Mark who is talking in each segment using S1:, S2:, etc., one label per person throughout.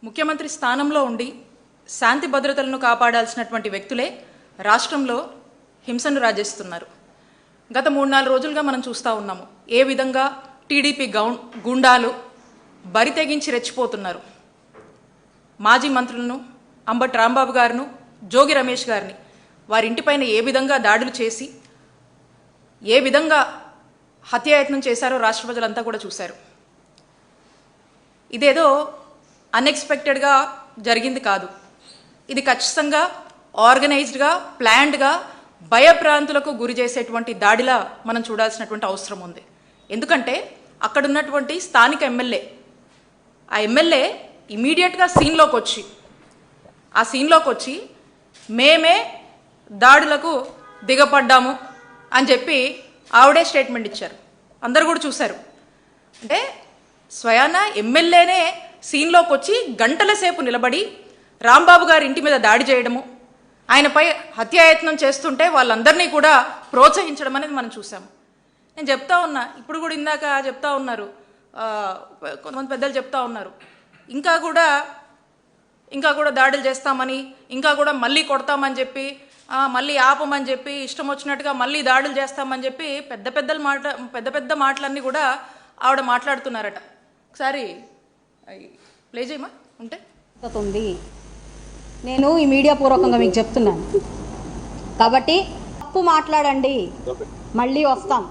S1: ముఖ్యమంత్రి స్థానంలో ఉండి శాంతి భద్రతలను కాపాడాల్సినటువంటి వ్యక్తులే రాష్ట్రంలో హింసను రాజేస్తున్నారు. గత 3-4 రోజులుగా మనం చూస్తూ ఉన్నాము ఏ విధంగా టీడీపీ గుండాలు బరి తెగించి రెచ్చిపోతున్నారు. మాజీ మంత్రులను అంబటి రాంబాబు గారును, జోగి రమేష్ గారిని వారి ఇంటిపైన ఏ విధంగా దాడులు చేసి ఏ విధంగా హత్యాయత్నం చేశారో రాష్ట్ర ప్రజలంతా కూడా చూశారు. ఇదేదో అన్ఎక్స్పెక్టెడ్గా జరిగింది కాదు. ఇది ఖచ్చితంగా ఆర్గనైజ్డ్గా, ప్లాన్డ్గా, భయభ్రాంతులకు గురి చేసేటువంటి దాడిలా మనం చూడాల్సినటువంటి అవసరం ఉంది. ఎందుకంటే అక్కడ ఉన్నటువంటి స్థానిక ఎమ్మెల్యే, ఆ ఎమ్మెల్యే ఇమీడియట్గా సీన్లోకి వచ్చి మేమే దాడులకు దిగపడ్డాము అని చెప్పి ఆవిడే స్టేట్మెంట్ ఇచ్చారు. అందరు కూడా చూశారు. అంటే స్వయాన ఎమ్మెల్యేనే సీన్లోకి వచ్చి గంటల సేపు నిలబడి రాంబాబు గారి ఇంటి మీద దాడి చేయడము, ఆయనపై హత్యాయత్నం చేస్తుంటే వాళ్ళందరినీ కూడా ప్రోత్సహించడం అనేది మనం చూసాము. నేను చెప్తా ఉన్నా, ఇప్పుడు కూడా ఇందాక చెప్తా ఉన్నారు, కొంతమంది పెద్దలు చెప్తా ఉన్నారు, ఇంకా కూడా దాడులు చేస్తామని, ఇంకా కూడా మళ్ళీ కొడతామని చెప్పి, మళ్ళీ ఆపమని చెప్పి, ఇష్టం వచ్చినట్టుగా మళ్ళీ దాడులు చేస్తామని చెప్పి పెద్ద మాటలన్నీ కూడా ఆవిడ మాట్లాడుతున్నారట. ఒకసారి ప్లే చేయమా ఉంటే.
S2: నేను ఈ మీడియా పూర్వకంగా మీకు చెప్తున్నాను కాబట్టి తప్పు మాట్లాడండి, మళ్ళీ వస్తాం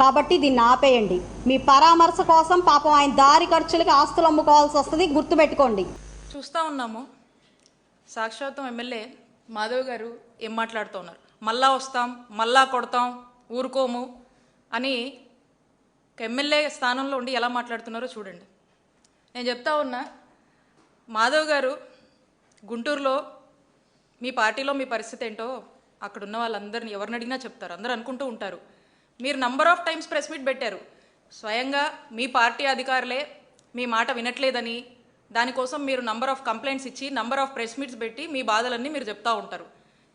S2: కాబట్టి దీన్ని ఆపేయండి. మీ పరామర్శ కోసం పాపం ఆయన దారి ఖర్చులకి ఆస్తులు అమ్ముకోవాల్సి వస్తుంది, గుర్తుపెట్టుకోండి.
S1: చూస్తూ ఉన్నాము సాక్షాత్తం ఎమ్మెల్యే మాధవ్ గారు ఏం మాట్లాడుతూ ఉన్నారు. మళ్ళా వస్తాం, మళ్ళా కొడతాం, ఊరుకోము అని ఎమ్మెల్యే స్థానంలో ఉండి ఎలా మాట్లాడుతున్నారో చూడండి. నేను చెప్తా ఉన్నా, మాధవ్ గారు గుంటూరులో మీ పార్టీలో మీ పరిస్థితి ఏంటో అక్కడున్న వాళ్ళందరినీ ఎవరిని అడిగినా చెప్తారు, అందరూ అనుకుంటూ ఉంటారు. మీరు number of times press meet పెట్టారు, స్వయంగా మీ పార్టీ అధికారులే మీ మాట వినట్లేదని, దానికోసం మీరు నంబర్ ఆఫ్ కంప్లైంట్స్ ఇచ్చి నంబర్ ఆఫ్ ప్రెస్ మీట్స్ పెట్టి మీ బాధలన్నీ మీరు చెప్తా ఉంటారు.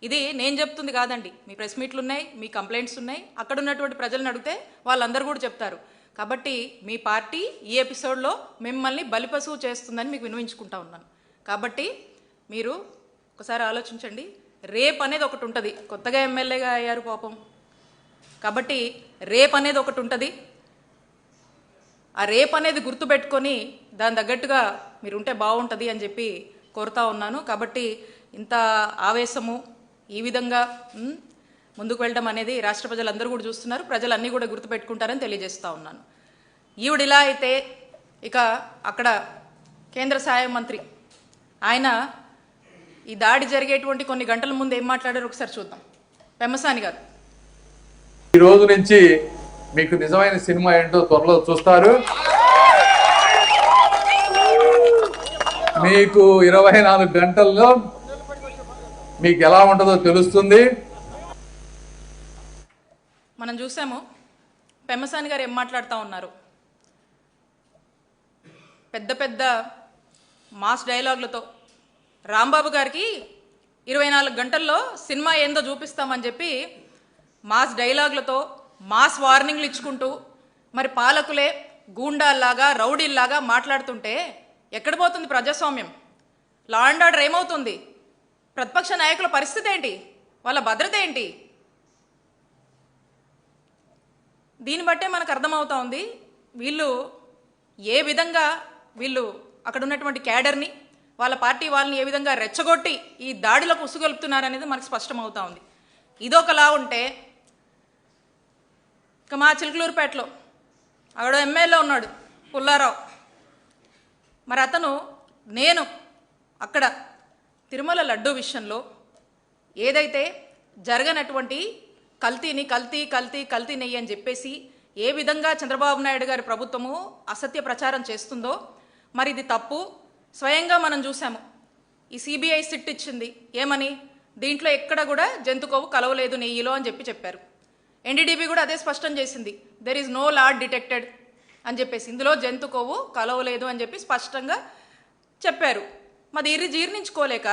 S1: ఇది నేను చెప్తుంది కాదండి, మీ ప్రెస్ మీట్లు ఉన్నాయి, మీ కంప్లైంట్స్ ఉన్నాయి, అక్కడ ఉన్నటువంటి ప్రజలను అడిగితే వాళ్ళందరూ కూడా చెప్తారు. కాబట్టి మీ పార్టీ ఈ ఎపిసోడ్లో మిమ్మల్ని బలిపశువు చేస్తుందని మీకు వినవించుకుంటా ఉన్నాను. కాబట్టి మీరు ఒకసారి ఆలోచించండి. రేప్ అనేది ఒకటి ఉంటుంది, కొత్తగా ఎమ్మెల్యేగా అయ్యారు పాపం, కాబట్టి రేప్ అనేది ఒకటి ఉంటుంది. ఆ రేప్ అనేది గుర్తుపెట్టుకొని దాని తగ్గట్టుగా మీరు ఉంటే బాగుంటుంది అని చెప్పి కోరుతా ఉన్నాను. కాబట్టి ఇంత ఆవేశము, ఈ విధంగా ముందుకు వెళ్ళడం అనేది రాష్ట్ర ప్రజలందరూ కూడా చూస్తున్నారు, ప్రజలన్నీ కూడా గుర్తుపెట్టుకుంటారని తెలియజేస్తూ ఉన్నాను. ఈవిడిలా అయితే ఇక అక్కడ కేంద్ర సహాయ మంత్రి ఆయన ఈ దాడి జరిగేటువంటి కొన్ని గంటల ముందు ఏం మాట్లాడారు ఒకసారి చూద్దాం. పెమ్మసాని గారు,
S3: ఈ రోజు నుంచి మీకు నిజమైన సినిమా ఏంటో త్వరలో చూస్తారు. మీకు 24 గంటల్లో మీకు ఎలా ఉంటుందో తెలుస్తుంది.
S1: మనం చూసాము పెమ్మసాని గారు ఏం మాట్లాడుతూ ఉన్నారు. పెద్ద మాస్ డైలాగులతో రాంబాబు గారికి 24 గంటల్లో సినిమా ఏందో చూపిస్తామని చెప్పి మాస్ డైలాగులతో మాస్ వార్నింగ్లు ఇచ్చుకుంటూ మరి పాలకులే గూండాల్లాగా, రౌడీల్లాగా మాట్లాడుతుంటే ఎక్కడ పోతుంది ప్రజాస్వామ్యం? లా అండ్ ఆర్డర్ ఏమవుతుంది? ప్రతిపక్ష నాయకుల పరిస్థితి ఏంటి? వాళ్ళ భద్రత ఏంటి? దీన్ని బట్టే మనకు అర్థమవుతా ఉంది వీళ్ళు ఏ విధంగా అక్కడ ఉన్నటువంటి క్యాడర్ని, వాళ్ళ పార్టీ వాళ్ళని ఏ విధంగా రెచ్చగొట్టి ఈ దాడులకు ఉసుగొలుపుతున్నారనేది మనకు స్పష్టమవుతా ఉంది. ఇదొకలా ఉంటే ఇక మా చిలుకలూరుపేటలో అక్కడ ఎమ్మెల్యే ఉన్నాడు పుల్లారావు. మరి అతను నేను అక్కడ తిరుమల లడ్డూ విషయంలో ఏదైతే జరగనటువంటి కల్తీ నెయ్యి అని చెప్పేసి ఏ విధంగా చంద్రబాబు నాయుడు గారి ప్రభుత్వము అసత్య ప్రచారం చేస్తుందో, మరి ఇది తప్పు. స్వయంగా మనం చూసాము, ఈ సిబిఐ సిట్ ఇచ్చింది ఏమని, దీంట్లో ఎక్కడ కూడా జంతుకోవు కలవలేదు నెయ్యిలో అని చెప్పారు. ఎన్డీడీబీ కూడా అదే స్పష్టం చేసింది, there is no lard detected అని చెప్పేసి, ఇందులో జంతుకోవు కలవలేదు అని చెప్పి స్పష్టంగా చెప్పారు. మరి ఇది జీర్ణించుకోలేక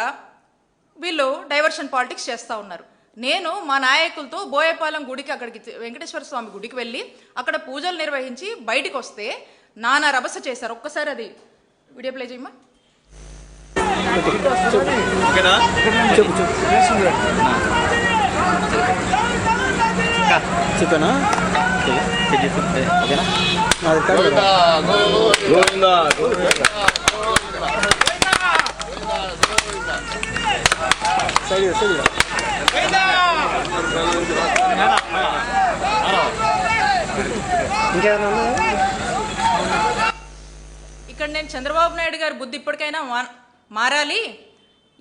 S1: వీళ్ళు డైవర్షన్ పాలిటిక్స్ చేస్తూ ఉన్నారు. నేను మా నాయకులతో బోయపాలెం గుడికి, అక్కడికి వెంకటేశ్వర స్వామి గుడికి వెళ్ళి అక్కడ పూజలు నిర్వహించి బయటికి వస్తే నానా రభస చేశారు. ఒక్కసారి అది వీడియో ప్లే చేయమ్మా.
S4: ఓకేనా? చెప్పానా? ఓకేనా? గోవిందా సైడ్ సైడ్
S1: ఇక్కడ నేను చంద్రబాబు నాయుడు గారి బుద్ధి ఇప్పటికైనా మారాలి.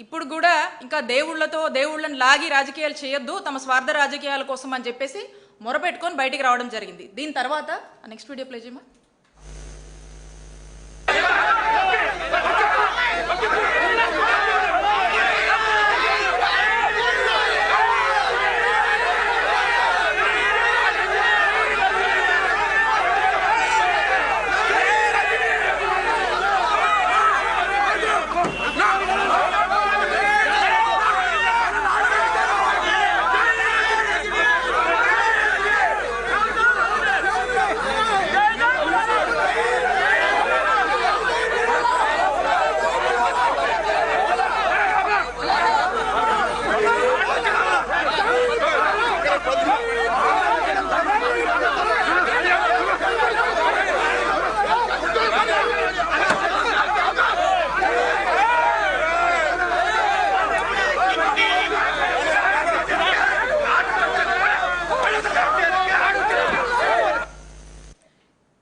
S1: ఇప్పుడు కూడా ఇంకా దేవుళ్ళని లాగి రాజకీయాలు చేయొద్దు, తమ స్వార్థ రాజకీయాల కోసం అని చెప్పేసి మొరపెట్టుకొని బయటికి రావడం జరిగింది. దీని తర్వాత నెక్స్ట్ వీడియో ప్లే చేయమా.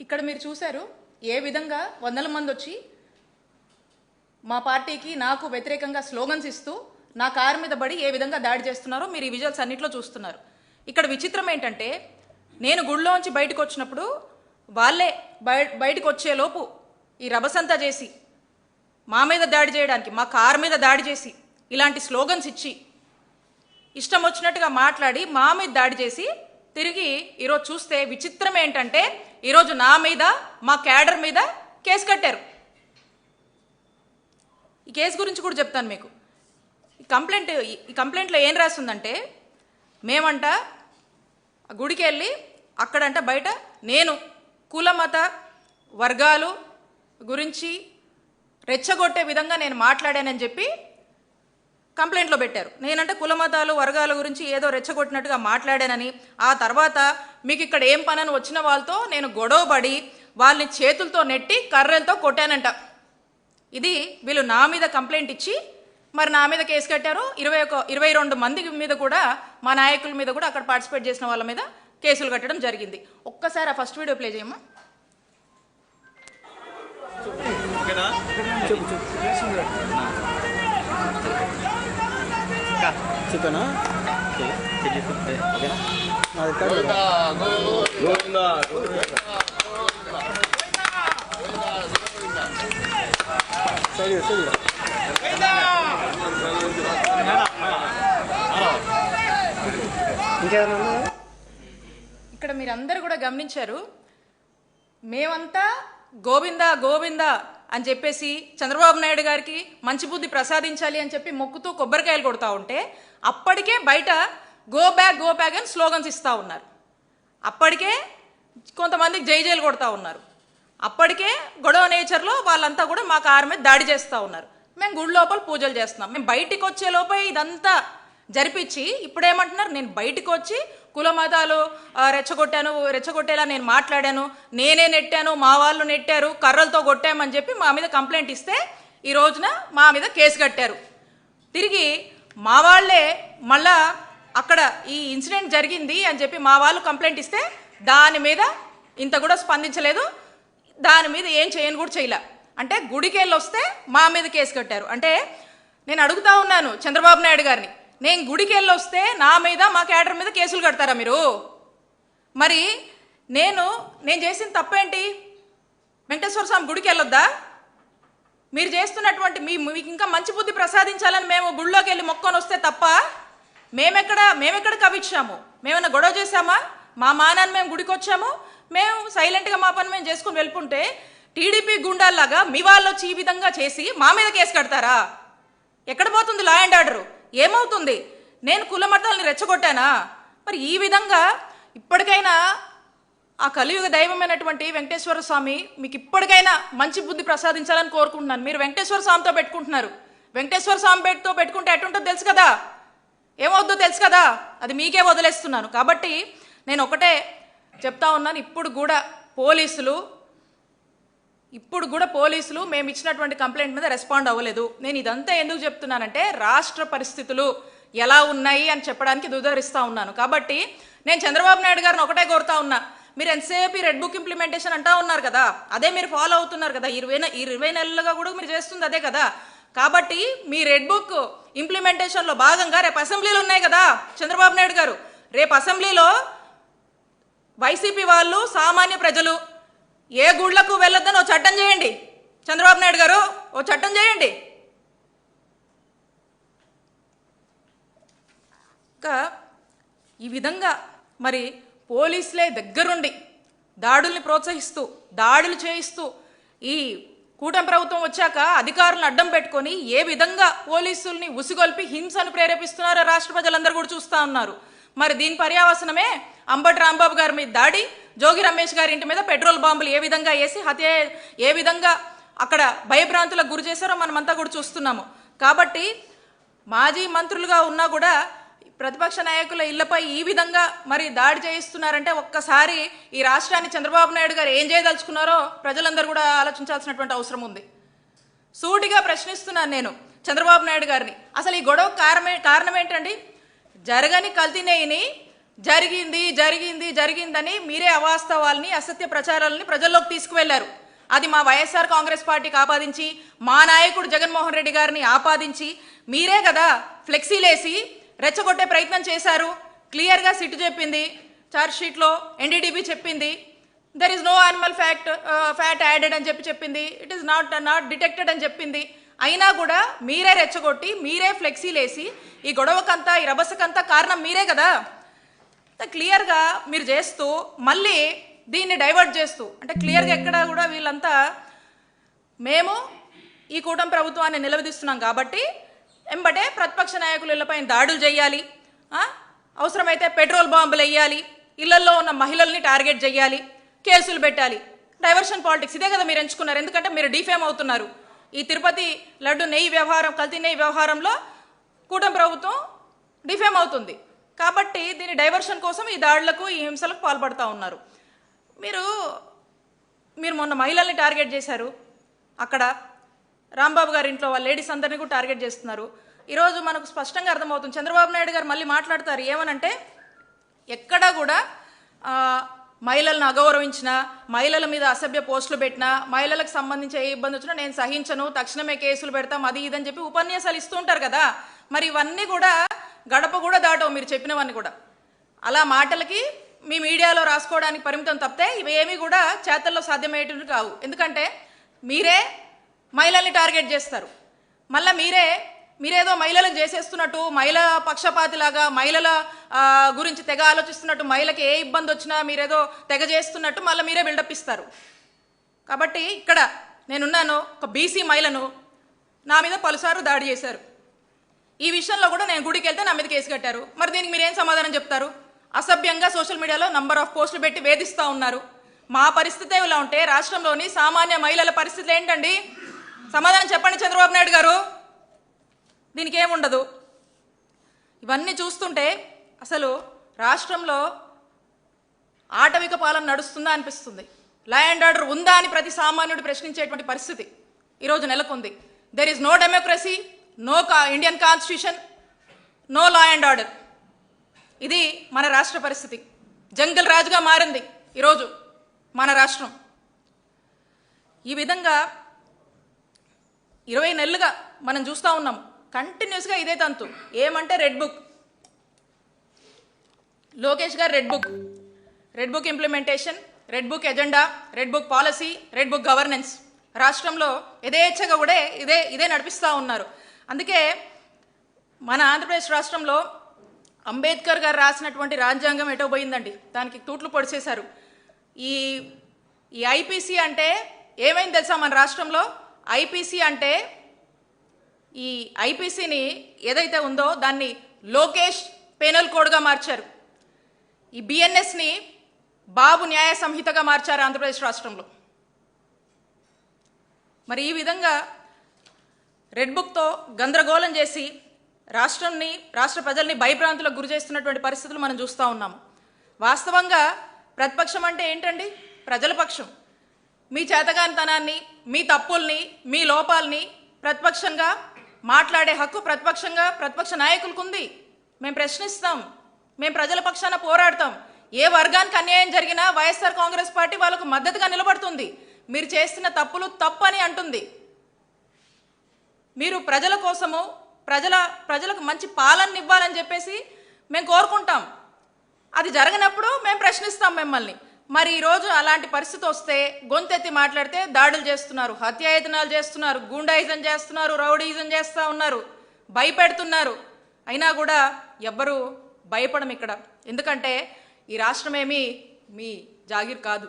S1: ఇక్కడ మీరు చూశారు ఏ విధంగా వందల మంది వచ్చి మా పార్టీకి నాకు వ్యతిరేకంగా స్లోగన్స్ ఇస్తూ నా కారు మీద పడి ఏ విధంగా దాడి చేస్తున్నారో మీరు ఈ విజువల్స్ అన్నింటిలో చూస్తున్నారు. ఇక్కడ విచిత్రం ఏంటంటే నేను గుడిలోంచి బయటకు వచ్చినప్పుడు వాళ్ళే బయటకు వచ్చేలోపు ఈ రభసంతా చేసి మా మీద దాడి చేయడానికి, మా కారు మీద దాడి చేసి ఇలాంటి స్లోగన్స్ ఇచ్చి ఇష్టం వచ్చినట్టుగా మాట్లాడి మా మీద దాడి చేసి తిరిగి ఈరోజు చూస్తే విచిత్రం ఏంటంటే ఈరోజు నా మీద మా క్యాడర్ మీద కేసు కట్టారు. ఈ కేసు గురించి కూడా చెప్తాను మీకు. ఈ కంప్లైంట్లో ఏం రాస్తుందంటే మేమంట గుడికి వెళ్ళి అక్కడంట బయట నేను కుల మత వర్గాలు గురించి రెచ్చగొట్టే విధంగా నేను మాట్లాడానని చెప్పి కంప్లైంట్లో పెట్టారు. నేనంటే కుల మతాలు వర్గాల గురించి ఏదో రెచ్చగొట్టినట్టుగా మాట్లాడానని, ఆ తర్వాత మీకు ఇక్కడ ఏం పనని వచ్చిన వాళ్ళతో నేను గొడవపడి వాళ్ళని చేతులతో నెట్టి కర్రలతో కొట్టానంట. ఇది వీళ్ళు నా మీద కంప్లైంట్ ఇచ్చి మరి నా మీద కేసు కట్టారు. 22 మంది మీద కూడా మా నాయకుల మీద కూడా అక్కడ పార్టిసిపేట్ చేసిన వాళ్ళ మీద కేసులు కట్టడం జరిగింది. ఒక్కసారి ఆ ఫస్ట్ వీడియో ప్లే చేయమ్మా.
S4: చెప్పానా? ఓకేనా? గోవిందా సైడ్ సైడ్
S1: ఇక్కడ మీరందరూ కూడా గమనించారు, మేమంతా గోవిందా గోవిందా అని చెప్పేసి చంద్రబాబు నాయుడు గారికి మంచి బుద్ధి ప్రసాదించాలి అని చెప్పి మొక్కుతూ కొబ్బరికాయలు కొడతా ఉంటే అప్పటికే బయట గో బ్యాక్ అని స్లోగన్స్ ఇస్తూ ఉన్నారు. అప్పటికే కొంతమందికి జైలు కొడతా ఉన్నారు. అప్పటికే గొడవ నేచర్లో వాళ్ళంతా కూడా మా కారు మీద దాడి చేస్తూ ఉన్నారు. మేము గుడి లోపల పూజలు చేస్తున్నాం. మేము బయటికి వచ్చే లోపే ఇదంతా జరిపించి ఇప్పుడేమంటున్నారు, నేను బయటికి వచ్చి కుల మతాలు రెచ్చగొట్టేలా నేను మాట్లాడాను, నేనే నెట్టాను, మా వాళ్ళు నెట్టారు, కర్రలతో కొట్టామని చెప్పి మా మీద కంప్లైంట్ ఇస్తే ఈ రోజున మా మీద కేసు కట్టారు. తిరిగి మా వాళ్ళే మళ్ళా అక్కడ ఈ ఇన్సిడెంట్ జరిగింది అని చెప్పి మా వాళ్ళు కంప్లైంట్ ఇస్తే దాని మీద ఇంత కూడా స్పందించలేదు, దాని మీద ఏం చేయని కూడా చేయలే. అంటే గుడికి వెళ్ళి వస్తే మా మీద కేసు కట్టారు. అంటే నేను అడుగుతా ఉన్నాను చంద్రబాబు నాయుడు గారిని, నేను గుడికి వెళ్ళి వస్తే నా మీద మా క్యాడర్ మీద కేసులు కడతారా మీరు? మరి నేను చేసిన తప్పేంటి? వెంకటేశ్వర స్వామి గుడికి వెళ్ళొద్దా? మీరు చేస్తున్నటువంటి మీకు ఇంకా మంచి బుద్ధి ప్రసాదించాలని మేము గుడిలోకి వెళ్ళి మొక్కొని వస్తే తప్ప మేమెక్కడ కవిచ్చాము? మేమన్నా గొడవ చేశామా? మా మానాన్ని మేము గుడికి వచ్చాము, మేము సైలెంట్గా మా పని మేము చేసుకుని వెళ్ళుకుంటే టీడీపీ గుండాల్లాగా మీ వాళ్ళు వచ్చి ఈ విధంగా చేసి మా మీద కేసు కడతారా? ఎక్కడ పోతుంది లా అండ్ ఆర్డరు? ఏమవుతుంది? నేను కుల మతాలని రెచ్చగొట్టానా? మరి ఈ విధంగా ఇప్పటికైనా ఆ కలియుగ దైవమైనటువంటి వెంకటేశ్వర స్వామి మీకు ఇప్పటికైనా మంచి బుద్ధి ప్రసాదించాలని కోరుకుంటున్నాను. మీరు వెంకటేశ్వర స్వామితో పెట్టుకుంటున్నారు. వెంకటేశ్వర స్వామి పేరుతో పెట్టుకుంటే ఎటుంటుందో తెలుసు కదా, ఏమవుద్దో తెలుసు కదా, అది మీకే వదిలేస్తున్నాను. కాబట్టి నేను ఒకటే చెప్తా ఉన్నాను, ఇప్పుడు కూడా పోలీసులు మేము ఇచ్చినటువంటి కంప్లైంట్ మీద రెస్పాండ్ అవ్వలేదు. నేను ఇదంతా ఎందుకు చెప్తున్నానంటే రాష్ట్ర పరిస్థితులు ఎలా ఉన్నాయి అని చెప్పడానికి ఉదహరిస్తూ ఉన్నాను. కాబట్టి నేను చంద్రబాబు నాయుడు గారిని ఒకటే కోరుతా ఉన్నా, మీరు ఎంతసేపు ఈ రెడ్ బుక్ ఇంప్లిమెంటేషన్ అంటా ఉన్నారు కదా, అదే మీరు ఫాలో అవుతున్నారు కదా, 20 నెలలుగా కూడా మీరు చేస్తుంది అదే కదా. కాబట్టి మీ రెడ్ బుక్ ఇంప్లిమెంటేషన్లో భాగంగా రేపు అసెంబ్లీలు ఉన్నాయి కదా చంద్రబాబు నాయుడు గారు, రేపు అసెంబ్లీలో వైసీపీ వాళ్ళు సామాన్య ప్రజలు ఏ గుళ్లకు వెళ్ళొద్దని ఓ చట్టం చేయండి. చంద్రబాబు నాయుడు గారు ఓ చట్టం చేయండి. ఇంకా ఈ విధంగా మరి పోలీసులే దగ్గరుండి దాడుల్ని ప్రోత్సహిస్తూ దాడులు చేయిస్తూ ఈ కూటమి ప్రభుత్వం వచ్చాక అధికారులను అడ్డం పెట్టుకొని ఏ విధంగా పోలీసుల్ని ఉసిగొల్పి హింసను ప్రేరేపిస్తున్నారో రాష్ట్ర ప్రజలందరూ కూడా చూస్తూ ఉన్నారు. మరి దీని పర్యావసనమే అంబటి రాంబాబు గారి మీద దాడి, జోగి రమేష్ గారి ఇంటి మీద పెట్రోల్ బాంబులు ఏ విధంగా వేసి ఏ విధంగా అక్కడ భయభ్రాంతులకు గురి చేశారో మనమంతా కూడా చూస్తున్నాము. కాబట్టి మాజీ మంత్రులుగా ఉన్నా కూడా ప్రతిపక్ష నాయకుల ఇళ్లపై ఈ విధంగా మరి దాడి చేయిస్తున్నారంటే ఒక్కసారి ఈ రాష్ట్రాన్ని చంద్రబాబు నాయుడు గారు ఏం చేయదలుచుకున్నారో ప్రజలందరూ కూడా ఆలోచించాల్సినటువంటి అవసరం ఉంది. సూటిగా ప్రశ్నిస్తున్నాను నేను చంద్రబాబు నాయుడు గారిని, అసలు ఈ గొడవ కారణం ఏంటండి? జరగని కల్తీనేయిని జరిగిందని మీరే అవాస్తవాల్ని అసత్య ప్రచారాలని ప్రజల్లోకి తీసుకువెళ్లారు. అది మా వైఎస్ఆర్ కాంగ్రెస్ పార్టీకి ఆపాదించి మా నాయకుడు జగన్మోహన్ రెడ్డి గారిని ఆపాదించి మీరే కదా ఫ్లెక్సీలేసి రెచ్చగొట్టే ప్రయత్నం చేశారు. క్లియర్గా సిట్ చెప్పింది, ఛార్జ్ షీట్లో ఎన్డీడీబీ చెప్పింది, there is no animal fat added అని చెప్పింది, ఇట్ ఈస్ నాట్ డిటెక్టెడ్ అని చెప్పింది. అయినా కూడా మీరే రెచ్చగొట్టి మీరే ఫ్లెక్సీలేసి ఈ గొడవకంతా ఈ రభసకంతా కారణం మీరే కదా. క్లియర్గా మీరు చేస్తూ మళ్ళీ దీన్ని డైవర్ట్ చేస్తూ అంటే క్లియర్గా ఎక్కడ కూడా వీళ్ళంతా మేము ఈ కూటమి ప్రభుత్వాన్ని నిలదీస్తున్నాం కాబట్టి ఎంబటే ప్రతిపక్ష నాయకుల ఇళ్లపైన దాడులు చేయాలి, అవసరమైతే పెట్రోల్ బాంబులు వేయాలి, ఇళ్లల్లో ఉన్న మహిళల్ని టార్గెట్ చేయాలి, కేసులు పెట్టాలి. డైవర్షన్ పాలిటిక్స్ ఇదే కదా మీరు ఎంచుకున్నారు. ఎందుకంటే మీరు డిఫేమ్ అవుతున్నారు. ఈ తిరుపతి లడ్డు నెయ్యి వ్యవహారం, కల్తీ నెయ్యి వ్యవహారంలో కూటమి ప్రభుత్వం డిఫేమ్ అవుతుంది. కాబట్టి దీని డైవర్షన్ కోసం ఈ దాడులకు ఈ హింసలకు పాల్పడుతూ ఉన్నారు. మీరు మొన్న మహిళల్ని టార్గెట్ చేశారు, అక్కడ రాంబాబు గారి ఇంట్లో వాళ్ళ లేడీస్ అందరినీ కూడా టార్గెట్ చేస్తున్నారు. ఈరోజు మనకు స్పష్టంగా అర్థమవుతుంది. చంద్రబాబు నాయుడు గారు మళ్ళీ మాట్లాడతారు ఏమనంటే, ఎక్కడా కూడా మహిళలను అగౌరవించినా, మహిళల మీద అసభ్య పోస్టులు పెట్టినా, మహిళలకు సంబంధించి ఏ ఇబ్బంది వచ్చినా నేను సహించను, తక్షణమే కేసులు పెడతాం, అది ఇదని చెప్పి ఉపన్యాసాలు ఇస్తూ ఉంటారు కదా. మరి ఇవన్నీ కూడా గడప కూడా దాటవు మీరు చెప్పినవన్నీ కూడా. అలా మాటలకి మీ మీడియాలో రాసుకోవడానికి పరిమితం తప్పితే ఇవేమీ కూడా చేతల్లో సాధ్యమయ్యేటివి కావు. ఎందుకంటే మీరే మహిళల్ని టార్గెట్ చేస్తారు, మళ్ళీ మీరేదో మహిళలకు చేసేస్తున్నట్టు, మహిళా పక్షపాతిలాగా మహిళల గురించి తెగ ఆలోచిస్తున్నట్టు, మహిళకి ఏ ఇబ్బంది వచ్చినా మీరేదో తెగ చేస్తున్నట్టు మళ్ళీ మీరే బిల్డప్ ఇస్తారు. కాబట్టి ఇక్కడ నేనున్నాను, ఒక బీసీ మహిళను నా మీద పలుసార్లు దాడి చేశారు. ఈ విషయంలో కూడా నేను గుడికి వెళ్తే నా మీద కేసు కట్టారు. మరి దీనికి మీరేం సమాధానం చెప్తారు? అసభ్యంగా సోషల్ మీడియాలో నంబర్ ఆఫ్ పోస్టులు పెట్టి వేధిస్తూ ఉన్నారు. మా పరిస్థితి ఇలా ఉంటే రాష్ట్రంలోని సామాన్య మహిళల పరిస్థితులు ఏంటండి? సమాధానం చెప్పండి చంద్రబాబు నాయుడు గారు. దీనికి ఏముండదు. ఇవన్నీ చూస్తుంటే అసలు రాష్ట్రంలో ఆటవిక పాలన నడుస్తుందా అనిపిస్తుంది. లా అండ్ ఆర్డర్ ఉందా అని ప్రతి సామాన్యుడు ప్రశ్నించేటువంటి పరిస్థితి ఈరోజు నెలకొంది. There is no democracy, no Indian constitution, no law and order. ఇది మన రాష్ట్ర పరిస్థితి. జంగల్ రాజుగా మారింది ఈరోజు మన రాష్ట్రం. ఈ విధంగా 20 నెలలుగా మనం చూస్తూ ఉన్నాం. కంటిన్యూస్గా ఇదే తంతు. ఏమంటే రెడ్ బుక్, లోకేష్ గారు red book implementation, red book agenda, red book policy, red book governance. రాష్ట్రంలో యథేచ్ఛగా కూడా ఇదే నడిపిస్తూ ఉన్నారు. అందుకే మన ఆంధ్రప్రదేశ్ రాష్ట్రంలో అంబేద్కర్ గారు రాసినటువంటి రాజ్యాంగం ఎటో పోయిందండి. దానికి తూట్లు పొడిచేశారు. ఈ ఐపీసీ అంటే ఏమైంది తెలుసా? మన రాష్ట్రంలో ఐపీసీ అంటే ఈ ఐపీసీని ఏదైతే ఉందో దాన్ని లోకేష్ పెనల్ కోడ్గా మార్చారు. ఈ బిఎన్ఎస్ని బాబు న్యాయ సంహితగా మార్చారు ఆంధ్రప్రదేశ్ రాష్ట్రంలో. మరి ఈ విధంగా రెడ్ బుక్తో గందరగోళం చేసి రాష్ట్ర ప్రజల్ని భయభ్రాంతులకు గురి చేస్తున్నటువంటి పరిస్థితులు మనం చూస్తూ ఉన్నాము. వాస్తవంగా ప్రతిపక్షం అంటే ఏంటండి? ప్రజల పక్షం. మీ చేతగానితనాన్ని, మీ తప్పుల్ని, మీ లోపాలని ప్రతిపక్షంగా మాట్లాడే హక్కు ప్రతిపక్ష నాయకులకు ఉంది. మేము ప్రశ్నిస్తాం, మేము ప్రజల పక్షాన పోరాడతాం. ఏ వర్గానికి అన్యాయం జరిగినా వైఎస్ఆర్ కాంగ్రెస్ పార్టీ వాళ్ళకు మద్దతుగా నిలబడుతుంది. మీరు చేస్తున్న తప్పులు తప్పని అంటుంది. మీరు ప్రజల కోసము ప్రజలకు మంచి పాలన ఇవ్వాలని చెప్పేసి మేము కోరుకుంటాం. అది జరగనప్పుడు మేము ప్రశ్నిస్తాం మిమ్మల్ని. మరి ఈరోజు అలాంటి పరిస్థితి వస్తే గొంతెత్తి మాట్లాడితే దాడులు చేస్తున్నారు, హత్యాయతనాలు చేస్తున్నారు, గూండాయిజం చేస్తున్నారు, రౌడీయిజం చేస్తూ ఉన్నారు, భయపెడుతున్నారు. అయినా కూడా ఎవ్వరూ భయపడం ఇక్కడ. ఎందుకంటే ఈ రాష్ట్రమేమీ మీ జాగీర్ కాదు.